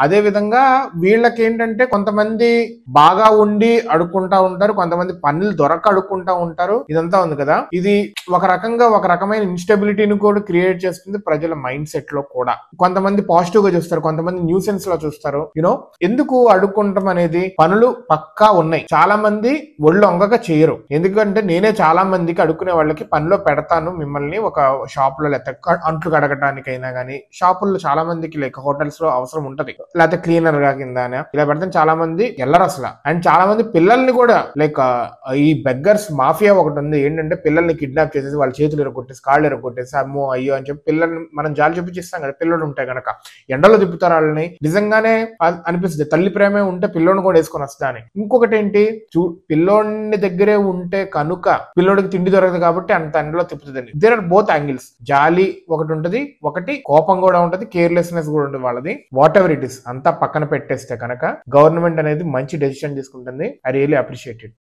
అదే విధంగా వీళ్ళకి ఏంటంటే కొంతమంది బాగా ఉండి అడుక్కుంటా ఉంటారు, కొంతమంది పనులు దొరక అడుక్కుంటా ఉంటారు. ఇదంతా ఉంది కదా, ఇది ఒక రకమైన ఇన్స్టెబిలిటీని కూడా క్రియేట్ చేస్తుంది ప్రజల మైండ్ సెట్ లో కూడా. కొంతమంది పాజిటివ్ గా చూస్తారు, కొంతమంది న్యూసెన్స్ లో చూస్తారు. యూనో ఎందుకు అడుక్కుంటాం అనేది, పనులు పక్కా ఉన్నాయి, చాలా మంది ఒళ్ళు ఒంగక చేయరు. ఎందుకంటే నేనే చాలా మందికి అడుక్కునే వాళ్ళకి పనిలో పెడతాను మిమ్మల్ని, ఒక షాప్ లో లేకపోతే అంట్లు కడగటానికైనా గానీ, షాపుల్లో చాలా మందికి లైక్ హోటల్స్ లో అవసరం ఉంటది, లేకపోతే క్లీనర్ గా కింద ఇలా పెడితే చాలా మంది వెళ్ళరు అసలు. అండ్ చాలా మంది పిల్లల్ని కూడా లైక్ ఈ బెగ్గర్స్ మాఫియా ఒకటి ఉంది, ఏంటంటే పిల్లల్ని కిడ్నాప్ చేసేసి వాళ్ళ చేతులు ఎరగొట్టేసి కాళ్ళు ఎరగొట్టేసి అమ్మో అయ్యో అని చెప్పి పిల్లల్ని మనం జాలి చూపించిస్తాం కదా, పిల్లలు ఉంటాయి కనుక ఎండలో తిప్పుతారు వాళ్ళని. నిజంగానే అనిపిస్తుంది తల్లి ప్రేమే ఉంటే పిల్లోని కూడా వేసుకొని వస్తా అని. ఇంకొకటి ఏంటి, పిల్లోని దగ్గరే ఉంటే కనుక పిల్లోడికి తిండి దొరకదు కాబట్టి అంత ఎండలో తిప్పుతుందని. There are both angles. జాలి ఒకటి ఉంటది, ఒకటి కోపం కూడా ఉంటది, కేర్లెస్నెస్ కూడా ఉంటుంది వాళ్ళది. వాట్ ఎవర్ ఇట్ ఇస్ అంతా పక్కన పెట్టేస్తే కనుక గవర్నమెంట్ అనేది మంచి డెసిషన్ తీసుకుంటుంది. I really appreciate it.